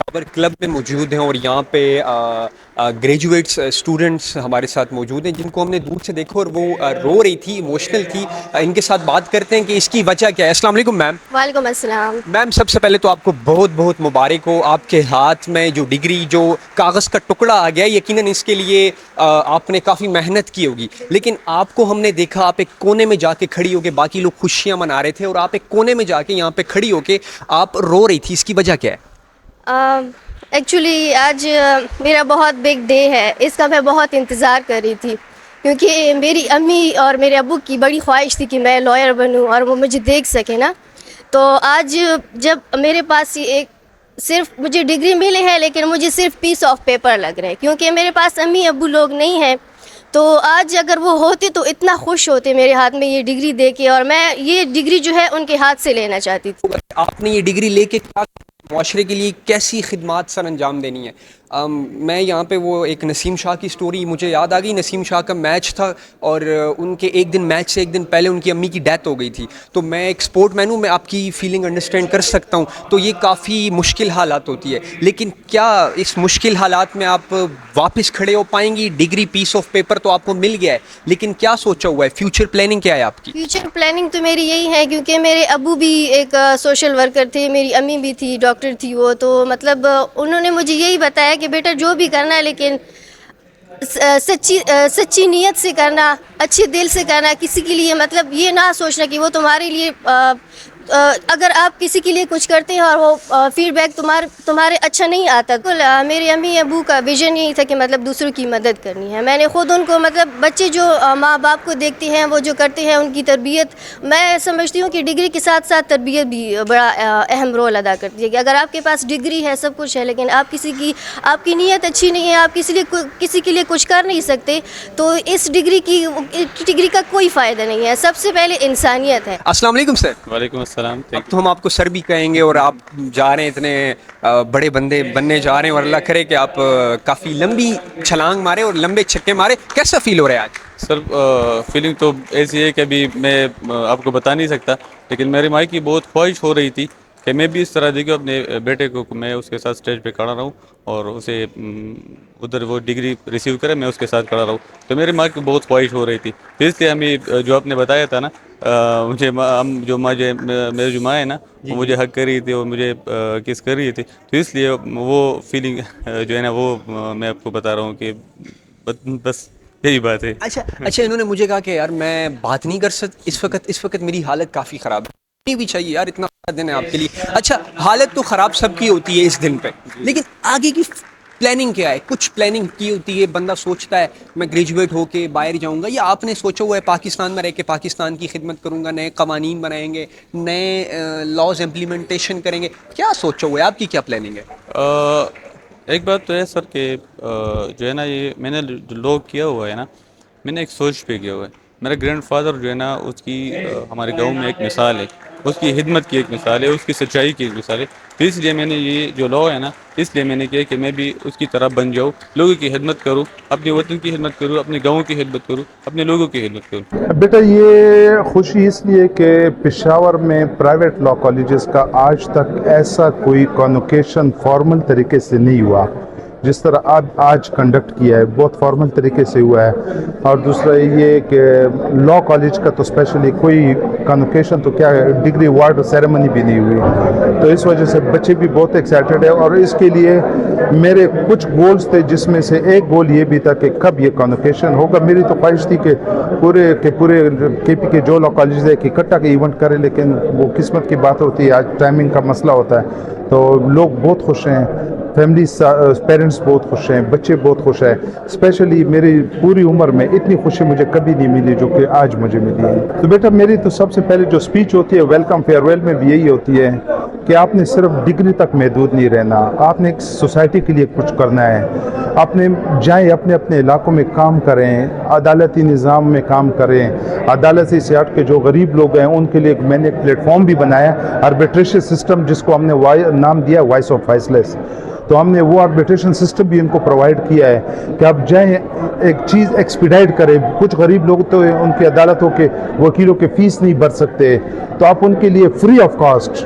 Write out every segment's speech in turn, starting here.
Peshawar club میں موجود ہیں اور یہاں پہ گریجویٹس اسٹوڈنٹس ہمارے ساتھ موجود ہیں جن کو ہم نے دور سے دیکھا اور وہ رو رہی تھی، ایموشنل تھی. ان کے ساتھ بات کرتے ہیں کہ اس کی وجہ کیا ہے. السلام علیکم میم. وعلیکم السلام. میم سب سے پہلے تو آپ کو بہت بہت مبارک ہو. آپ کے ہاتھ میں جو ڈگری، جو کاغذ کا ٹکڑا آ گیا، یقیناً اس کے لیے آپ نے کافی محنت کی ہوگی، لیکن آپ کو ہم نے دیکھا آپ ایک کونے میں جا کے کھڑی ہو کے، باقی لوگ خوشیاں منا رہے تھے اور آپ ایک کونے میں جا کے یہاں پہ کھڑی ہو کے آپ رو رہی تھی. اس کی وجہ کیا ہے؟ ایکچولی آج میرا بہت بگ ڈے ہے. اس کا میں بہت انتظار کر رہی تھی کیونکہ میری امی اور میرے ابو کی بڑی خواہش تھی کہ میں لائر بنوں اور وہ مجھے دیکھ سکے نا. تو آج جب میرے پاس ایک صرف مجھے ڈگری ملی ہے، لیکن مجھے صرف پیس آف پیپر لگ رہا ہے کیونکہ میرے پاس امی ابو لوگ نہیں ہیں. تو آج اگر وہ ہوتے تو اتنا خوش ہوتے میرے ہاتھ میں یہ ڈگری دے کے، اور میں یہ ڈگری جو ہے ان کے ہاتھ سے لینا چاہتی تھی. آپ نے یہ ڈگری لے کے کیا معاشرے کے لیے کیسی خدمات سر انجام دینی ہے؟ میں یہاں پہ وہ ایک نسیم شاہ کی سٹوری مجھے یاد آ گئی. نسیم شاہ کا میچ تھا اور ان کے میچ سے ایک دن پہلے ان کی امی کی ڈیتھ ہو گئی تھی. تو میں ایک سپورٹ مین ہوں، میں آپ کی فیلنگ انڈرسٹینڈ کر سکتا ہوں. تو یہ کافی مشکل حالات ہوتی ہے، لیکن کیا اس مشکل حالات میں آپ واپس کھڑے ہو پائیں گی؟ ڈگری پیس آف پیپر تو آپ کو مل گیا ہے، لیکن کیا سوچا ہوا ہے؟ فیوچر پلاننگ کیا ہے آپ کی؟ فیوچر پلاننگ تو میری یہی ہے کیونکہ میرے ابو بھی ایک سوشل ورکر تھے، میری امی بھی تھی ڈاکٹر تھی وہ. تو مطلب انہوں نے مجھے یہی بتایا کہ بیٹا جو بھی کرنا ہے لیکن سچی نیت سے کرنا، اچھے دل سے کرنا. کسی کے لیے مطلب یہ نہ سوچنا کہ وہ تمہارے لیے اگر آپ کسی کے لیے کچھ کرتے ہیں اور وہ فیڈ بیک تمہارے اچھا نہیں آتا. تو میرے امی ابو کا ویژن یہی تھا کہ مطلب دوسروں کی مدد کرنی ہے. میں نے خود ان کو مطلب بچے جو ماں باپ کو دیکھتے ہیں، وہ جو کرتے ہیں ان کی تربیت، میں سمجھتی ہوں کہ ڈگری کے ساتھ ساتھ تربیت بھی بڑا اہم رول ادا کرتی ہے. کہ اگر آپ کے پاس ڈگری ہے، سب کچھ ہے، لیکن آپ کی نیت اچھی نہیں ہے، آپ کسی کے لیے کچھ کر نہیں سکتے، تو اس ڈگری کا کوئی فائدہ نہیں ہے. سب سے پہلے انسانیت ہے. السلام علیکم سر. وعلیکم السلام. اب تو ہم آپ کو سر بھی کہیں گے اور آپ جا رہے ہیں اتنے بڑے بندے بننے جا رہے ہیں، اور اللہ کرے کہ آپ کافی لمبی چھلانگ مارے اور لمبے چھکے مارے. کیسا فیل ہو رہا ہے آج؟ سر فیلنگ تو ایسی ہے کہ ابھی میں آپ کو بتا نہیں سکتا، لیکن میری ماں کی بہت خواہش ہو رہی تھی کہ میں بھی اس طرح دیکھوں اپنے بیٹے کو، میں اس کے ساتھ اسٹیج پہ کھڑا رہوں اور اسے ادھر وہ ڈگری ریسیو کرے، میں اس کے ساتھ کھڑا رہوں. تو میری ماں کی بہت خواہش ہو رہی تھی. تو اس لیے ہمیں جو آپ نے بتایا تھا نا، میری جو ماں ہے نا، وہ مجھے حق کر رہی تھی اور مجھے کس کر رہی تھی. تو اس لیے وہ فیلنگ جو ہے نا، وہ میں آپ کو بتا رہا ہوں کہ بس یہی بات ہے. اچھا انہوں نے مجھے کہا کہ یار میں بات نہیں کر سکتا اس وقت میری حالت کافی خراب ہے. نہیں بھی چاہیے یار، اتنا دن ہے آپ کے لیے. اچھا حالت تو خراب سب کی ہوتی ہے اس دن پہ، لیکن آگے کی پلاننگ کیا ہے؟ کچھ پلاننگ کی ہوتی ہے، بندہ سوچتا ہے میں گریجویٹ ہو کے باہر جاؤں گا، یا آپ نے سوچا ہوا ہے پاکستان میں رہ کے پاکستان کی خدمت کروں گا، نئے قوانین بنائیں گے، نئے لاز امپلیمنٹیشن کریں گے؟ کیا سوچا ہوا ہے؟ آپ کی کیا پلاننگ ہے؟ ایک بات تو ہے سر کہ جو ہے نا، یہ میں نے جو لوگ کیا ہوا ہے نا، میں نے ایک سوچ پہ کیا ہوا ہے. میرا گرینڈ فادر جو ہے نا، اس کی ہمارے گاؤں میں ایک مثال ہے، اس کی خدمت کی ایک مثال ہے، اس کی سچائی کی ایک مثال ہے. تو اس لیے میں نے یہ جو لا ہے نا، اس لیے میں نے کیا کہ میں بھی اس کی طرح بن جاؤں، لوگوں کی خدمت کروں، اپنے وطن کی خدمت کروں، اپنے گاؤں کی خدمت کروں، اپنے لوگوں کی خدمت کروں. بیٹا یہ خوشی اس لیے کہ پشاور میں پرائیویٹ لا کالجز کا آج تک ایسا کوئی کانوکیشن فارمل طریقے سے نہیں ہوا جس طرح آج کنڈکٹ کیا ہے. بہت فارمل طریقے سے ہوا ہے. اور دوسرا یہ کہ لا کالج کا تو اسپیشلی کوئی کانوکیشن تو کیا ہے، ڈگری ایوارڈ سیریمنی بھی نہیں ہوئی. تو اس وجہ سے بچے بھی بہت ایکسائٹیڈ ہے، اور اس کے لیے میرے کچھ گولز تھے، جس میں سے ایک گول یہ بھی تھا کہ کب یہ کانوکیشن ہوگا. میری تو خواہش تھی کہ پورے کے پی کے جو لا کالجز ہے کہ اکٹھا کے ایونٹ کریں، لیکن وہ قسمت کی بات ہوتی ہے، آج ٹائمنگ کا مسئلہ ہوتا ہے. تو لوگ بہت خوش ہیں، فیملی پیرنٹس بہت خوش ہیں، بچے بہت خوش ہیں. اسپیشلی میری پوری عمر میں اتنی خوشی مجھے کبھی نہیں ملی جو کہ آج مجھے ملی ہے. تو بیٹا میری تو سب سے پہلے جو اسپیچ ہوتی ہے ویلکم فیئر ویل میں بھی یہی ہوتی ہے کہ آپ نے صرف ڈگری تک محدود نہیں رہنا، آپ نے ایک سوسائٹی کے لیے کچھ کرنا ہے. اپنے جائیں اپنے علاقوں میں کام کریں، عدالتی نظام میں کام کریں. عدالتی سے ہٹ کے جو غریب لوگ ہیں ان کے لیے میں نے ایک پلیٹ فارم بھی بنایا، آربیٹریشن سسٹم، جس کو ہم نے نام دیا وائس آف وائس لیس. تو ہم نے وہ آربیٹریشن سسٹم بھی ان کو پرووائڈ کیا ہے کہ آپ جائیں ایک چیز ایکسپیڈائٹ کریں. کچھ غریب لوگ تو ان کی عدالتوں کے وکیلوں کے فیس نہیں بھر سکتے، تو آپ ان کے لیے فری آف کاسٹ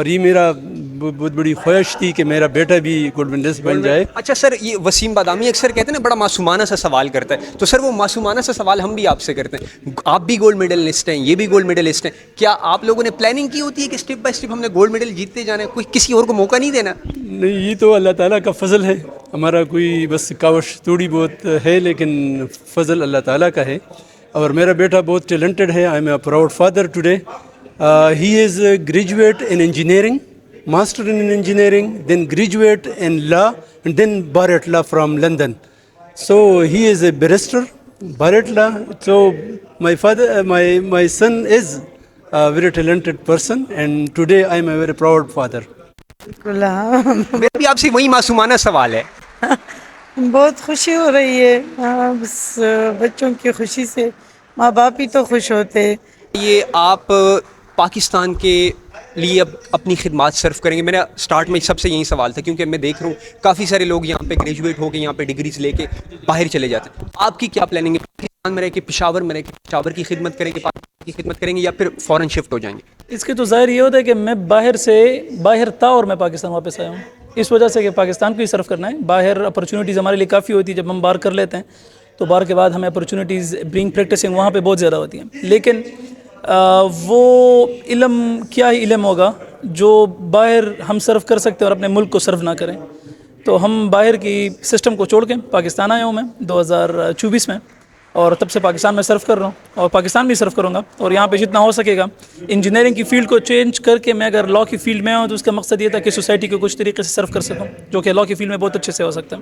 اور یہ میرا بہت بڑی خواہش تھی کہ میرا بیٹا بھی گولڈ میڈلسٹ بن جائے. اچھا سر، یہ وسیم بادامی اکثر کہتے ہیں نا بڑا معصومانہ سا سوال کرتا ہے، تو سر وہ معصومانہ سا سوال ہم بھی آپ سے کرتے ہیں. آپ بھی گولڈ میڈلسٹ ہیں، یہ بھی گولڈ میڈلسٹ ہیں، کیا آپ لوگوں نے پلاننگ کی ہوتی ہے کہ اسٹیپ بائی اسٹیپ ہم نے گولڈ میڈل جیتتے جانا ہے، کوئی کسی اور کو موقع نہیں دینا؟ نہیں، یہ تو اللہ تعالیٰ کا فضل ہے، ہمارا کوئی بس کاوش تھوڑی بہت ہے، لیکن فضل اللہ تعالیٰ کا ہے. اور میرا بیٹا بہت ٹیلنٹڈ ہے. I am a proud father today. He is graduate in engineering, master in engineering, then graduate in law, and then bar at law from London. So he is a barrister, bar at law. So my son is a very talented person, and today I am a very proud father. میرا بھی آپ سے وہی معصومانہ سوال ہے. بہت خوشی ہو رہی ہے, بس بچوں کی خوشی سے ماں باپ ہی تو خوش ہوتے. یہ آپ پاکستان کے لیے اب اپنی خدمات صرف کریں گے؟ میرا سٹارٹ میں سب سے یہی سوال تھا, کیونکہ میں دیکھ رہا ہوں کافی سارے لوگ یہاں پہ گریجویٹ ہو کے یہاں پہ ڈگریز لے کے باہر چلے جاتے ہیں. آپ کی کیا پلاننگ ہے؟ پاکستان میں رہ کے پشاور میں رہ کے پشاور کی خدمت کریں گے, پاکستان کی خدمت کریں گے, یا پھر فوراً شفٹ ہو جائیں گے؟ اس کے تو ظاہر یہ ہوتا ہے کہ میں باہر تھا اور میں پاکستان واپس آیا ہوں, اس وجہ سے کہ پاکستان کو ہی صرف کرنا ہے. باہر اپرچونیٹیز ہمارے لیے کافی ہوتی ہے, جب ہم باہر کر لیتے ہیں تو باہر کے بعد ہمیں اپرچونیٹیز برینگ پریکٹسنگ وہاں پہ بہت زیادہ ہوتی ہیں. لیکن وہ علم کیا ہی علم ہوگا جو باہر ہم صرف کر سکتے ہیں اور اپنے ملک کو صرف نہ کریں. تو ہم باہر کی سسٹم کو چھوڑ کے پاکستان آیا ہوں میں 2024 میں, اور تب سے پاکستان میں صرف کر رہا ہوں اور پاکستان بھی صرف کروں گا. اور یہاں پہ جتنا ہو سکے گا انجینئرنگ کی فیلڈ کو چینج کر کے میں اگر لاء کی فیلڈ میں ہوں تو اس کا مقصد یہ تھا کہ سوسائٹی کو کچھ طریقے سے صرف کر سکوں, جو کہ لاء کی فیلڈ میں بہت اچھے سے ہو سکتا ہے.